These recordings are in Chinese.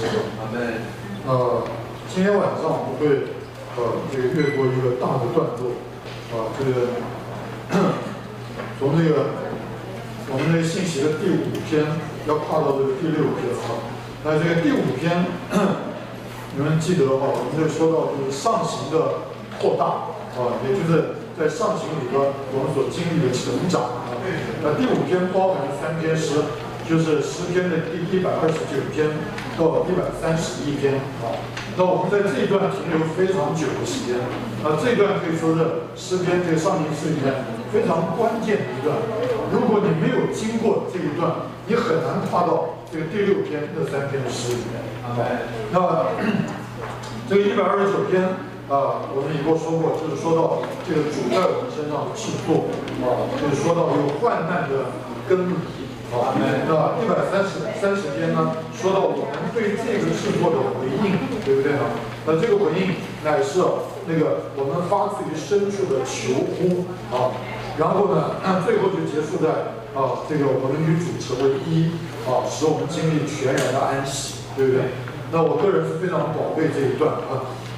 使用。阿门。今天晚上我们会这个越过一个大的段落，这个从这个我们这个信息的第5篇要跨到这个第6篇那这个第5篇，你们记得我们就说到就是上行的扩大也就是在上行里边我们所经历的成长那第5篇包含3篇诗，就是诗篇的第129篇到131篇那我们在这一段停留非常久的时间这一段可以说是诗篇这个上行诗里面非常关键的一段。如果你没有经过这一段，你很难跨到这个第6篇那3篇的诗里面。那这个129篇我们以后说过，就是说到这个主在我们身上的制作就是说到有患难的更离。那130篇呢，说到我们对这个制作的回应，对不对呢？那这个回应乃是那个我们发自于深处的求呼然后呢，最后就结束在这个我们与主成为一使我们经历全然的安息，对不对？那我个人是非常宝贝这一段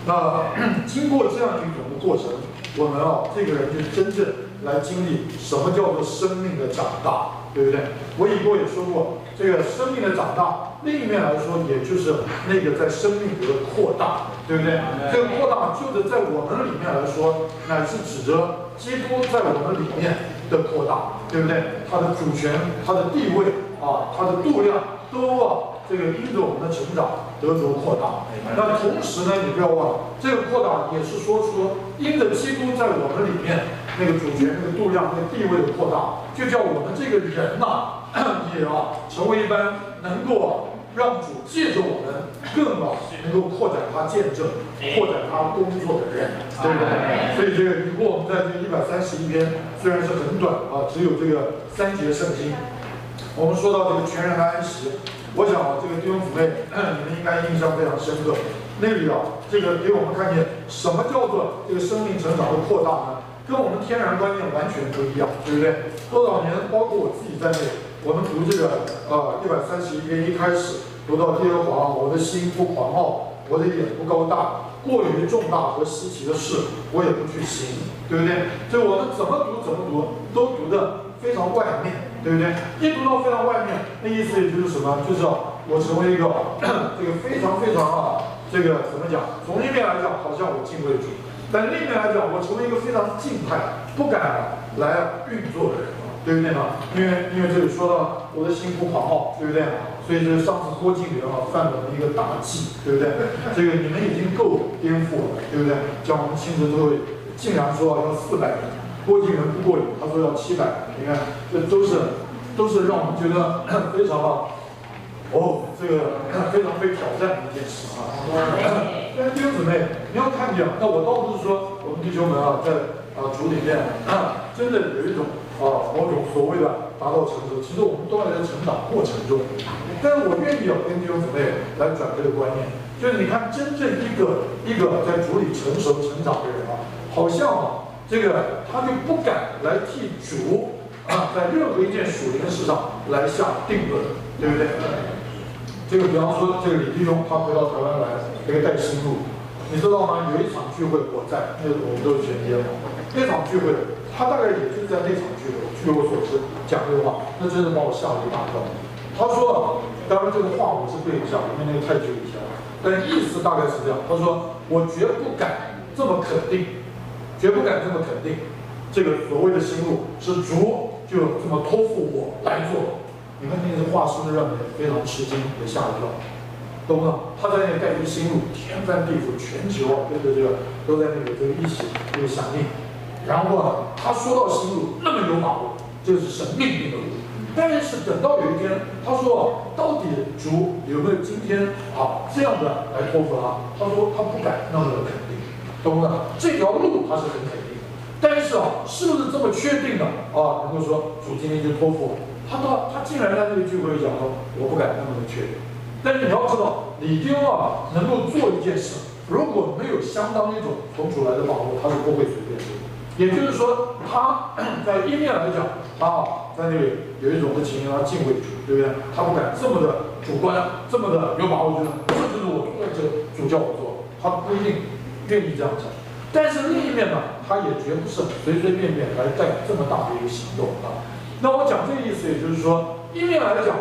那经过这样一种的过程，我们这个人就真正来经历什么叫做生命的长大，对不对？我以后也说过，这个生命的长大，另一面来说，也就是那个在生命里的扩大，对不对？这个扩大就是在我们里面来说，乃是指着基督在我们里面的扩大，对不对？他的主权、他的地位他的度量都这个因着我们的成长得着扩大。那同时呢，你不要忘了，这个扩大也是说因着基督在我们里面那个主权、那个度量、那个地位的扩大，就叫我们这个人也成为一般能够让主借着我们更能够扩展他见证、扩展他工作的人，对不对？所以这个以后我们在这131篇虽然是很短只有这个3节圣经，我们说到这个全然的安息，我想这个弟兄姊妹你们应该印象非常深刻。那里这个给我们看见什么叫做这个生命成长的扩大呢？跟我们天然观念完全不一样，对不对？多少年，包括我自己在内，我们读这个131篇一开始读到耶和华，我的心不狂傲，我的眼不高大，过于重大和稀奇的事，我也不去行，对不对？所以我们怎么读都读得非常外面，对不对？一读到非常外面，那意思也就是什么？就是我成为一个这个非常这个怎么讲？从一面来讲，好像我敬畏主，但另一面来讲，我成为一个非常静态、不敢来运作的人，对不对呢？因为这里说到我的心不狂傲，对不对？所以这上次郭敬明犯了一个大忌，对不对？这个你们已经够颠覆了，对不对？像我们亲自都会竟然说要400人，郭敬明不过瘾，他说要700人，你看这都是让我们觉得非常这个非常被挑战的一件事但是弟兄姊妹，你要看见那我倒不是说我们弟兄们在主里面真的有一种某种所谓的达到成熟，其实我们都在成长过程中。但是我愿意跟弟兄姊妹来转这个观念，就是你看真正一个在主里成熟成长的人好像这个他就不敢来替主在任何一件属灵的事上来下定论，对不对？这个比方说，这个李弟兄他回到台湾来，这个带新路，你知道吗？有一场聚会我在，那个我们都是全天那场聚会，他大概也是在那场聚会，据我所知讲这个话，那真的把我吓了一大跳。他说当然这个话我是背不下，因为那个太久以前了，但意思大概是这样。他说我绝不敢这么肯定，绝不敢这么肯定，这个所谓的新路是主就这么托付我来做。你看那个话是不是让人非常吃惊，也吓一跳？懂不懂？他在那带领新路，天翻地覆，全球跟着这个都在那个一起这个响应。然后他说到新路那么有把握，这是神命令的路。但是等到有一天，他说到底主有没有今天这样的来托付他？他说他不敢那么的肯定，懂不懂？这条路他是很肯定的，但是是不是这么确定的能够说主今天就托付我？他竟然在那个聚会讲说，我不敢那么的确定。但是你要知道，李丁能够做一件事，如果没有相当一种从主来的把握，他是不会随便做。也就是说，他在一面来讲，在那里有一种的情形，他敬畏主，对不对？他不敢这么的主观，这么的有把握，觉得这就是我这个主叫我做，他不一定愿意这样讲。但是另一面呢，他也绝不是随随便便来带这么大的一个行动啊。那我讲这个意思，也就是说，一面来讲，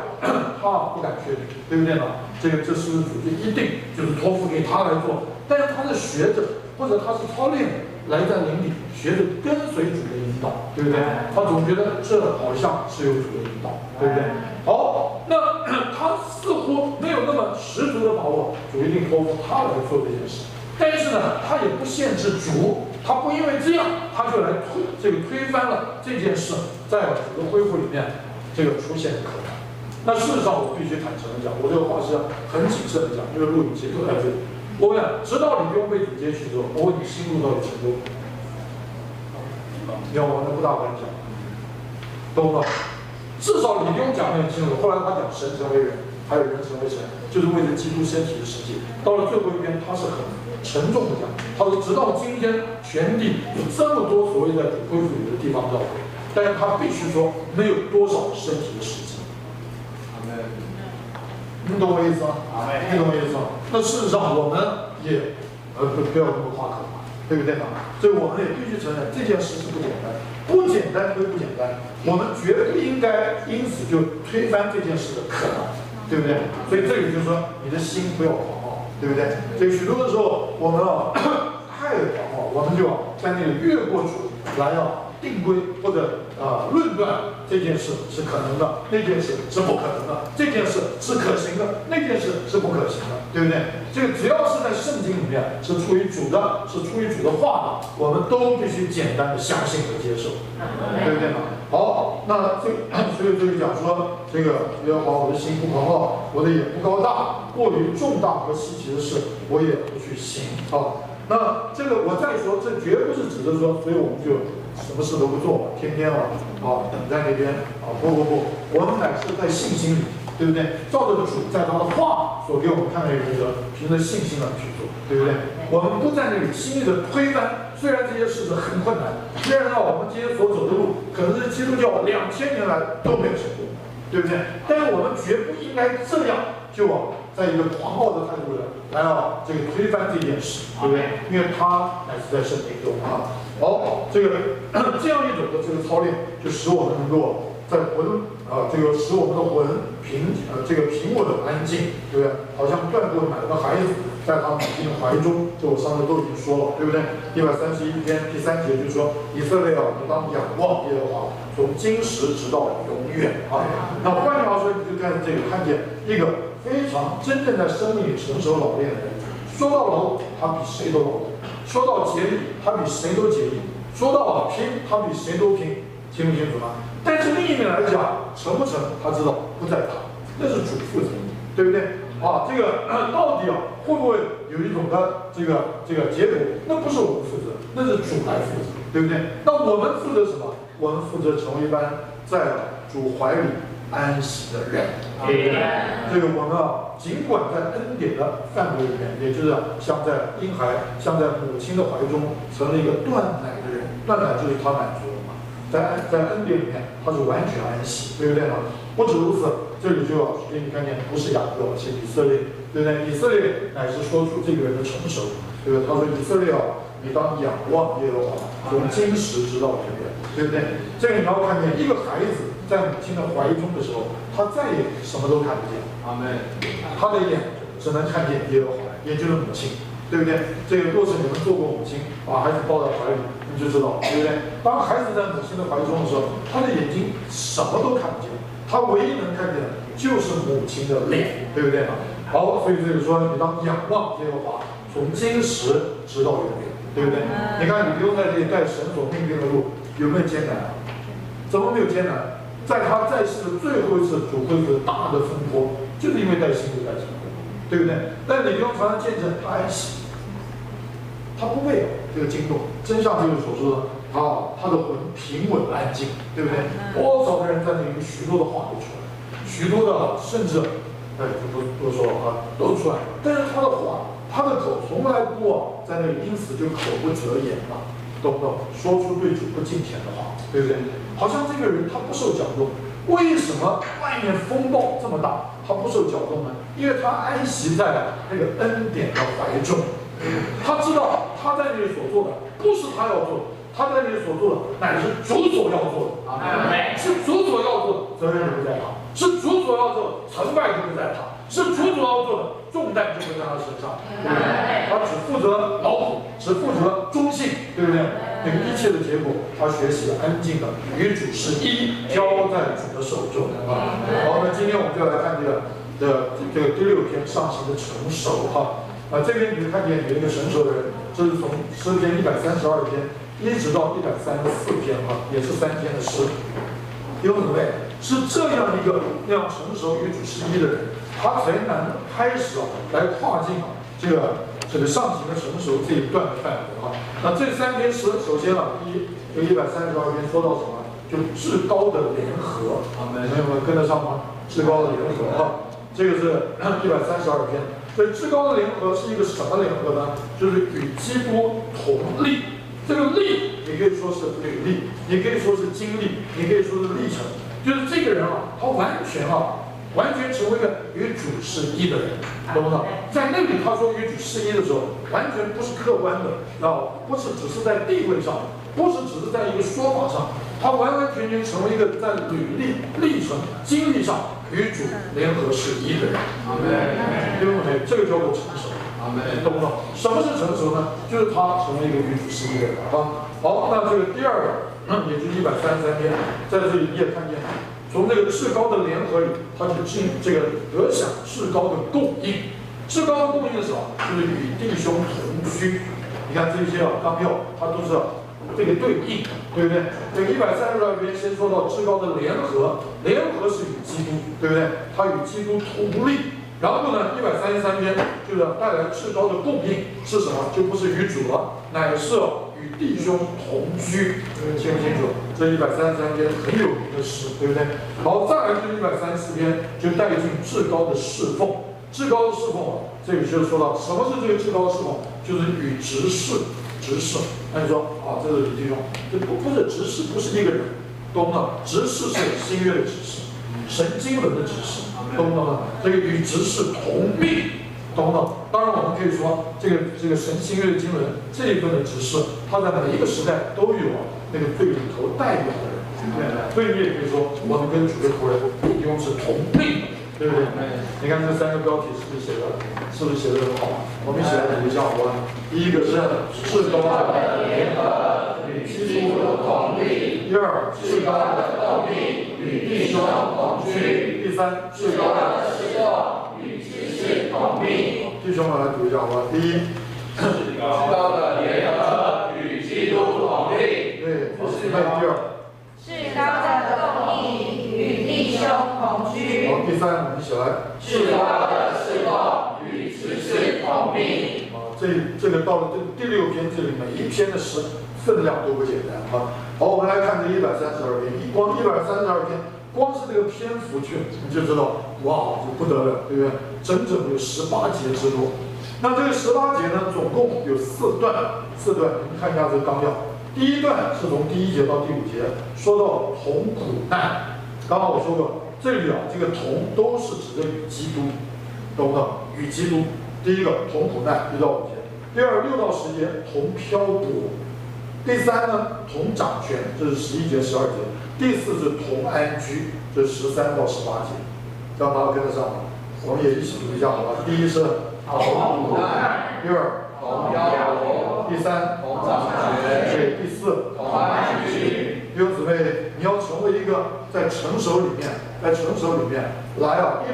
他不敢确定，对不对呢？这事实主就一定就是托付给他来做，但是他是学着或者他是操练来在灵里学着跟随主的引导，对不对？他总觉得这好像是有主的引导，对不对？好，那他似乎没有那么十足的把握，主一定托付他来做这件事。但是呢，他也不限制主，他不因为这样，他就来推翻了这件事，在主的恢复里面这个出现的可能。那事实上，我必须坦诚的讲，我这个话是很谨慎的讲，因为录影机都在这里。我问，直到你不用被主接去之后，我问你心路到底成功？你看我那不大敢讲，懂了？至少你不用讲得很清楚。后来他讲神成为人，还有人成为神，就是为了基督身体的实际。到了最后一边，他是很沉重的讲，他说直到今天全地有这么多所谓在主恢复里的地方教会，但是他必须说没有多少身体的实际。你懂我意思吗？你懂我意思吗？那事实上我们也不要那么夸口，对不对呢？所以我们也必须承认这件事是不简单，不简单归不简单，我们绝不应该因此就推翻这件事的可能，对不对？所以这个就是说你的心不要狂傲，对不对？所以许多的时候我们太狂傲，我们就在那里越过主来定规或者论断这件事是可能的，那件事是不可能的，这件事是可行的，那件事是不可行的，对不对？这个只要是在圣经里面是出于主的，是出于主的话的，我们都必须简单的相信和接受，对不对呢？好，那所以这里讲说，这个耶和华我的心不狂傲，我的眼不高大，过于重大和稀奇的事，我也不去行啊。那这个我再说，这绝不是指的说，所以我们就什么事都不做，天天等在那边不，我们乃是在信心里，对不对？照着主在他的话所给我们看的原则，凭着信心来去做，对不对？我们不在那里轻易的推翻，虽然这些事是很困难，虽然我们今天所走的路可能是基督教2000年来都没有成功，对不对？但是我们绝不应该这样就在一个狂傲的态度来这个推翻这件事，对不对？因为它乃是在圣经中啊。好，这样一种的这个操练，就使我们能够在这个使我们的魂平稳安静，对不对？好像断过奶的孩子在他母亲怀中，这我上次都已经说了，对不对？131篇第3节就说：以色列你当仰望耶和华，从今时直到永远啊。那换句话说，你就看见一个非常真正在生命里成熟老练的人，说到老，他比谁都老；说到节礼，他比谁都节礼；说到拼，他比谁都拼。清不清楚吗？但是另一面来讲，成不成，他知道不在他，那是主负责，对不对？这个到底会不会有一种的这个结果？那不是我们负责，那是主来负责，对不对？那我们负责什么？我们负责成为一般在主怀里安息的人。这个我们尽管在恩典的范围里面，也就是像在婴孩，像在母亲的怀中，成了一个断奶的人，断奶就是他满足了嘛。在恩典里面，他是完全安息，对不对呢？不止如此，这里就给你看见，不是雅各，是以色列，对不对？以色列乃是说出这个人的成熟，对不对？他说：“以色列你当仰望耶和华，从今时直到永远，对不对？”这个你要看见，一个孩子在母亲的怀中的时候，他再也什么都看不见，阿们。他的眼只能看见耶和华，也就是母亲，对不对？这个若是你们做过母亲，把孩子抱在怀里，你就知道，对不对？当孩子在母亲的怀中的时候，他的眼睛什么都看不见，他唯一能看见的就是母亲的脸，对不对？好，所以这里说，你当仰望耶和华，从今时直到永远，对不对？你看，你不用在这里带神所命定的路，有没有艰难？怎么没有艰难？在他在世的最后一次主恢复大的风波，就是因为带辛苦带成功，对不对？但你不用常常见证他安息，他不被这个惊动。真像这个所说的，他的魂平稳安静，对不对？多少的人在那里，许多的话都出来，许多的甚至不说都出来，但是他的话，他的口从来不在那里，因此就口不择言嘛，懂不懂？说出对主不敬虔的话，对不对？好像这个人他不受搅动，为什么外面风暴这么大，他不受搅动呢？因为他安息在那个恩典的怀中，他知道他在那里所做的不是他要做的，他在那里所做的乃是主所要做的，是主所要做的，责任就不在他；是主所要做的，成败就不在他；是主所要做的，重担就不在他身上，对不对？他只负责劳苦，只负责忠信，对不对？那个一切的结果，他学习安静的与主是一，交在主的手中啊。好，那今天我们就来看这个第6篇上行的成熟哈。这边你就看见有一个成熟的人，这是从诗篇132篇一直到134篇哈，也是3篇的诗。弟兄姊妹，是这样一个那样成熟与主是一的人，他才能开始来跨进这个上行的成熟这一段的范围啊。那这3篇诗，首先这132篇说到什么？就至高的联合啊，朋友们跟得上吗？至高的联合啊，这个是132篇。所以至高的联合是一个什么联合呢？就是与基督同力。这个力，你可以说是履历，你可以说是经历，你可以说是历程。就是这个人他完全成为一个与主是一的人，懂不懂？在那里他说与主是一的时候，完全不是客观的，不是只是在地位上，不是只是在一个说法上，他完完全全成为一个在履历、历程、经历上与主联合是一的人。弟兄姊妹，这个叫做成熟。懂不懂？什么是成熟呢？就是他成为一个与主是一的人啊。好，那这个第二个，也就是133篇，在这里你也看见，从这个至高的联合里，他就得享至高的供应。至高的供应是什么？就是与弟兄同居。你看这些纲要，它都是这个对应，对不对？这个132篇先说到至高的联合，联合是与基督，对不对？他与基督同力。然后呢，133篇就是带来至高的供应是什么？就不是与主了，乃是与弟兄同居。清不清楚？这133篇很有名的诗，对不对？好，再来就是134篇，就带进至高的侍奉。至高的侍奉这里就说到什么是这个至高的侍奉，就是与执事。那你说这是李弟兄，这不是执事，不是一个人，懂吗？执事是新约的执事，神经纶的执事。懂不懂？这个与执事同命，懂不懂？当然，我们可以说，这个神新约的经纶这一份的执事，他在每一个时代都有那个最里头代表的人，所以你也可以说，我们跟主的仆人弟兄是同命，对不对？你看这3个标题是不是写的很好？我们一起来读一下好吧？第一个是至高的联合与基督同力，第二至高的动力与弟兄同居。第3，至高的侍奉与执事同命。弟兄们来读一下好吧？第一，至高的联合与基督同力。对，还有第二，至高的动力与弟兄同居。好，第3，我们一起来。至高的侍奉与执事同命。这个到了第6篇，这里每一篇的诗分量都不简单啊。好，我们来看这132篇，光132篇。光是这个篇幅你就知道，哇，这不得了，对不对？整整有18节之多。那这个18节呢，总共有4段，你们看一下这个纲要。第一段是从第1节到第5节，说到同苦难。刚刚我说过，这里这个同都是指的与基督，懂不懂？与基督。第一个同苦难1到5节，第二6到10节同漂泊，第3呢同掌权，这是11节12节。第4是同安居，这是13到18节，这样大家跟得上吗？我们也一起读一下好吧？第一是同苦难，第二同漂泊，第3同掌权，对，第4同安居。弟兄姊妹，你要成为一个在成熟里面来一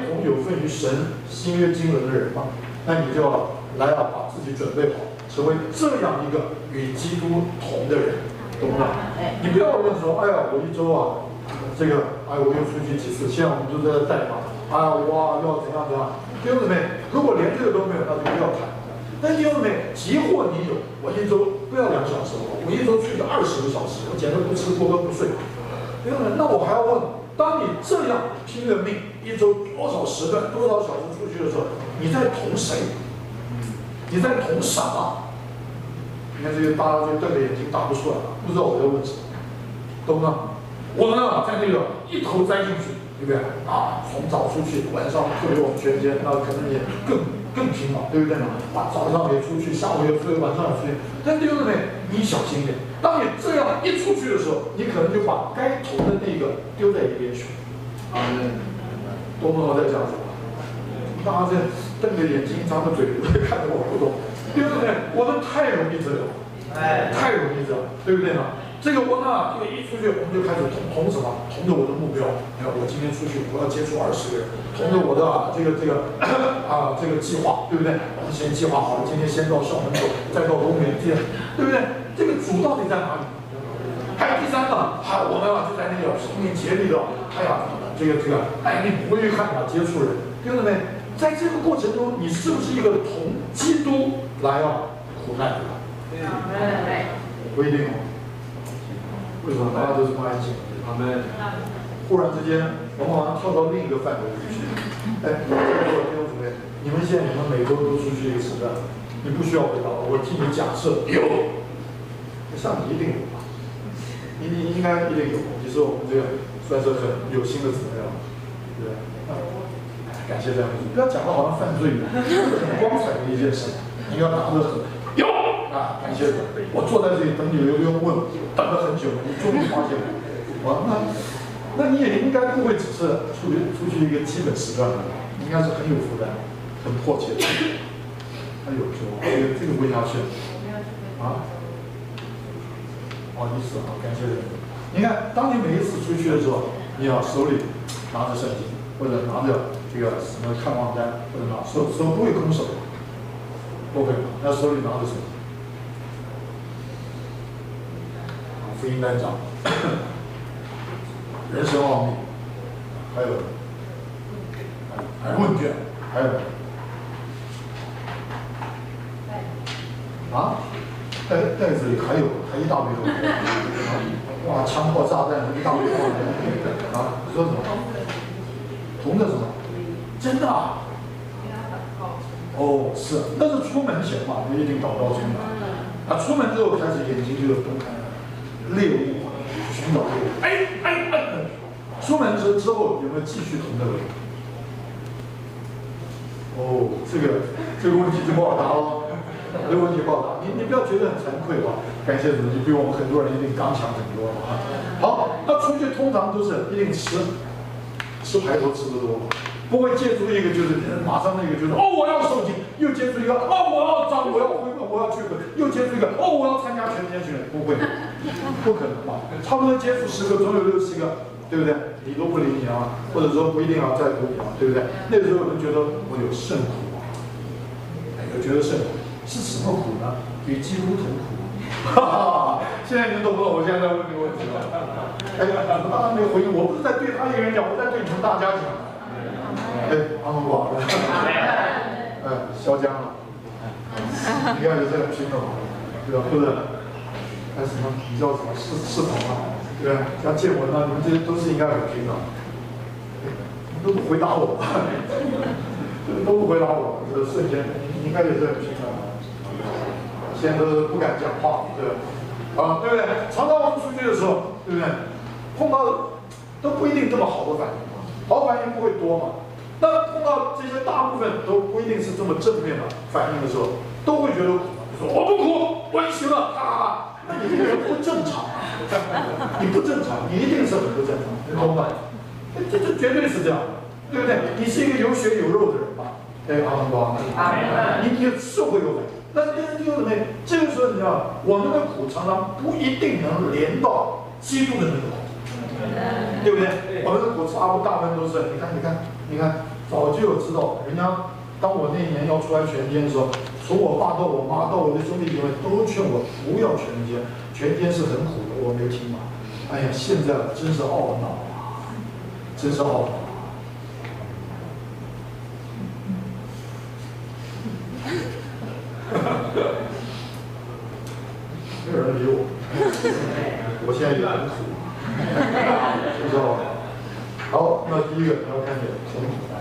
同有份于神新约经纶的人嘛，那你就要来把自己准备好，成为这样一个与基督同的人。懂不懂？你不要问说，哎呀，我一周我又出去几次，现在我们就在这代码，哇，要怎样？弟兄姊妹，如果连这个都没有，那就不要谈。但弟兄姊妹，急或你有，我一周不要2小时，我一周出去20个小时，我简直不吃不喝不睡。弟兄姊妹，那我还要问，当你这样拼了命，一周多少时段、多少小时出去的时候，你在同谁？你在同什么？你看这些大家就瞪着眼睛答不出来了，不知道我在问什么，懂吗？我们在那个一头栽进去，对不对？啊，从早出去，晚上特别我们全天，那可能也更拼了，对不对嘛？啊，早上也出去，下午也出去，晚上也出去。但弟兄姊妹，你小心一点，当你这样一出去的时候，你可能就把该投的那个丢在一边去。懂不懂我在讲什么？大家这瞪着眼睛，张着嘴，看着我不懂。弟兄姊妹，我们太容易这样，太容易这样，对不对呢？这个我呢，这个一出去我们就开始同什么？同着我的目标。你看，我今天出去，我要接触20个人，同着我的这个计划，对不对？我们先计划好了，今天先到校门口，再到公园，对不对？这个主到底在哪里？还有第三个，我们就在那个拼命竭力的，这个，你不会去看接触人，弟兄姊妹，在这个过程中，你是不是一个同基督来苦难的？不一定哦。为什么大家都这么安静？忽然之间，我们好像跳到另一个范围里去。在座的弟兄姊妹，你们每周都出去一个时段，你不需要回答，我替你假设有，像你一定有吧？你应该一定有，你是我们这个算是很有心的姊妹了，对不对？感谢这样，不要讲的好像犯罪一样，很光彩的一件事，你要拿着很有。感谢我坐在这里等你留言问，等了很久，你终于发现我，那你也应该不会只是出去一个基本时段的，应该是很有负担，很迫切的。哎呦，这个不要去啊！意思啊，感谢人。你看，当你每一次出去的时候，你要手里拿着圣经，或者拿着这个什么看望单，或者手不会空手，不会，要手里拿着圣经。福音单章，人生奥秘，还有问卷，还有袋子里还一大堆东西，哇，枪炮炸弹一大堆东西，你说什么？铜的什么？真的啊？是，那是出门前嘛，不一定祷告中的。出门之后开始眼睛就有动开了。猎物寻找猎物，出门之后有没有继续同的人？这个问题就不好答了。这个问题不好答，你不要觉得很惭愧吧？感谢主，你比我们很多人一定刚强很多啊。好，那出去通常都是一定吃排头吃得多，不会接触一个就是马上那个就是我要受精，又接触一个我要长，我要去又接触一个我要参加全天训练，不会。不可能吧？差不多接触10个，总有6、7个，对不对？你都不理你啊，或者说不一定要在乎你啊，对不对？那个时候我就觉得我有甚苦啊，有觉得甚苦，是什么苦呢？与基督同苦。现在你们懂不懂？我现在在问这个问题了。大家没有回应，我不是在对他一个人讲，我在对你们大家讲。阿门吧。嚣张了。你看有这个拼的吗？对吧？或者。什么？你叫什么视同啊？对吧？像见闻啊，你们这些都是应该很拼的。都不回答我，都不回答我，这个瞬间你应该也是很拼的。现在都不敢讲话，对吧？对不对？常常我们出去的时候，对不对？碰到都不一定这么好的反应，好反应不会多嘛。那碰到这些大部分都不一定是这么正面的反应的时候，都会觉得苦。说我不苦，我已经了，那你这个人不正常，你不正常，你一定是很不正常，你懂吗？这绝对是这样，对不对？你是一个有血有肉的人吧？阿门吧？你是会有的。那弟兄姊妹，这个时候你知道，我们的苦常常不一定能连到基督的那个苦，对不对？我们的苦大部分都是，你看，早就有知道，人家当我那一年要出来全天的时候。从我爸到我妈到我的兄弟姐妹都劝我不要全天，全天是很苦的，我没听嘛。哎呀，现在真是懊恼啊，真是懊恼啊。没有人理我，我现在也很苦，知道吧？好，那第一个你要看见同苦难，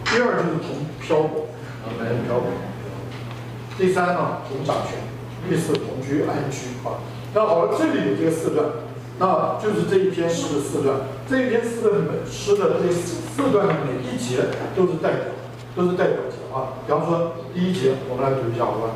第二就是同漂泊。第三呢，同掌权；第四，同居安居啊。那好了，这里有这个4段，那就是这一篇诗的4段。这一篇诗的这四段的每一节都是代表节啊。比方说第一节，我们来读一下好吧？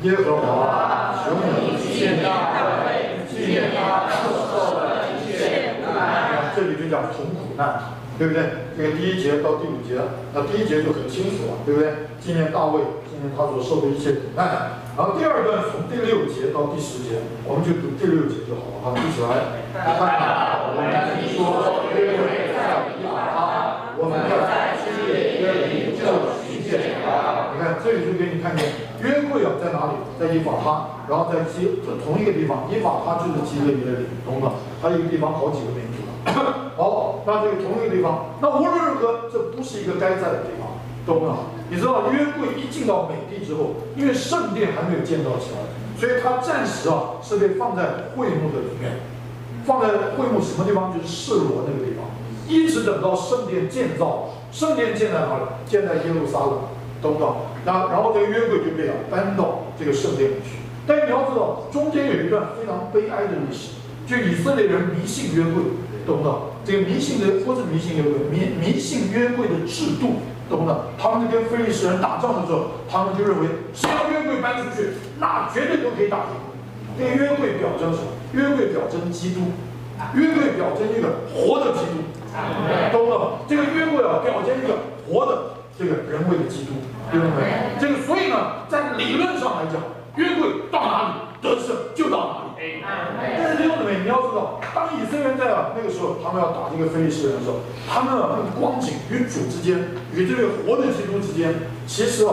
耶和华求你纪念大卫，纪念他所受的一切苦难。这里就讲从苦难，对不对？这个第一节到第5节，那第一节就很清楚了，对不对？纪念大卫，纪念他所受的一切苦难。然后第二段从第6节到第10节，我们就读第6节就好了哈，一起来。看啊，我们听说约柜在以法他，我们要在基列约里就行检查。你看这里就给你看见约柜啊在哪里？在以法他，然后在同一个地方，以法他就是基列约里，懂吗？它一个地方好几个名字。好，那这个同一个地方，那无论如何，这不是一个该在的地方，懂吗？你知道约柜一进到美地之后，因为圣殿还没有建造起来，所以它暂时啊是被放在会幕的里面，放在会幕什么地方？就是示罗那个地方，一直等到圣殿建造，圣殿建在哪里？建在耶路撒冷，懂不懂？然后这个约柜就被搬到这个圣殿里去。但是你要知道，中间有一段非常悲哀的历史。就以色列人迷信约柜，懂不懂？这个迷信的不是迷信约柜，迷信约柜的制度，懂不懂？他们跟非利士人打仗的时候，他们就认为只要约柜搬出去，那绝对都可以打赢。这个约柜表征什么？约柜表征基督，约柜表征一个活的基督，懂不懂？这个约柜啊，表征一个活的这个人为的基督，对不对？这个所以呢，在理论上来讲，约柜到哪里得胜就到哪里。但是弟兄姊妹，你要知道，当以色列人在那个时候，他们要打这个非利士人的时候，他们那个光景与主之间，与这个活的基督之间，其实是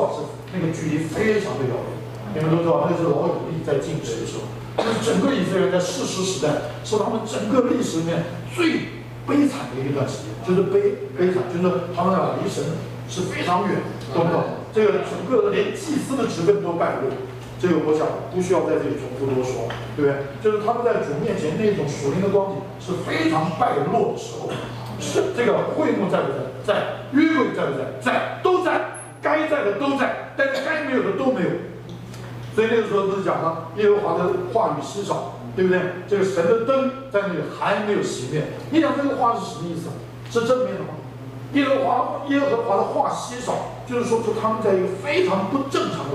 那个距离非常的遥远。你们都知道，那是老以利在进食的时候，就是整个以色列人在士师时代，是他们整个历史里面最悲惨的一段时间，就是悲惨，就是他们离神是非常远，懂不懂？这个整个连祭司的职分都败落。这个我想不需要在这里重复多说，对不对？就是他们在主面前那种属灵的光景是非常败落的时候，是这个会幕在不在？在。约柜在不在？在，都在。该在的都在，但是该没有的都没有。所以那个时候不是讲吗？耶和华的话语稀少，对不对？这个神的灯在那里还没有熄灭。你想这个话是什么意思？是正面的吗？耶和华的话稀少，就是说出他们在一个非常不正常的。